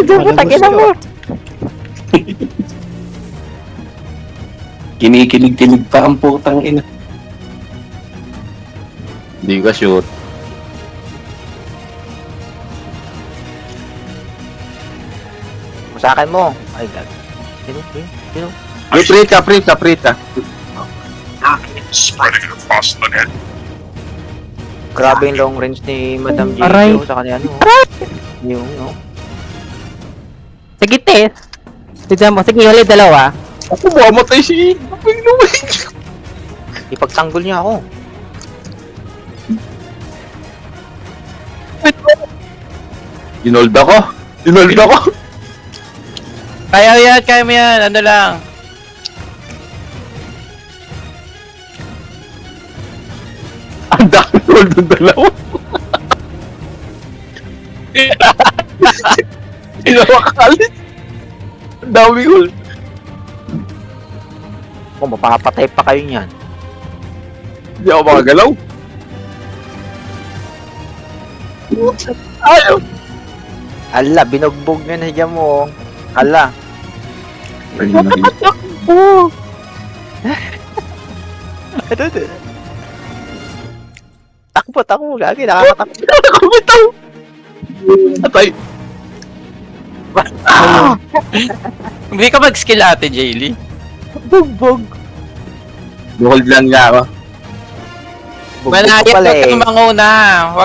Takin na mo. Kinikilig-kilig pa ang putang ina. Hindi ka shoot. Sa akin mo. Ay, gag. Sino? Ay, free ka. Spreading across the net. Grabe yung long range ni Madam Aray. J.Q. sa kanya, ano. Yung, no? Sige, te. Tignan mo. Sige, ulit dalawa. Ako, mamatay si Pinoy. Ipagtanggol niya ako. Dinold ako. Kaya mo yan, ano lang. Ang dami hold ng dalawa. Pinawakalit. Ang dami hold. Kung mapapatay pa kayo niyan. Hindi ako makagalaw. Ayaw. Ala, binugbog na na dyan mo. Ala. Oo. Takbo, gagi. Nakakatakbo. Kumitaw. Atay. Hindi ka mag-skill ate, Jaylee. Bugbog. Hold lang niya ako. Bugbog Manayat ko pala na eh. tayo manguna. Huwag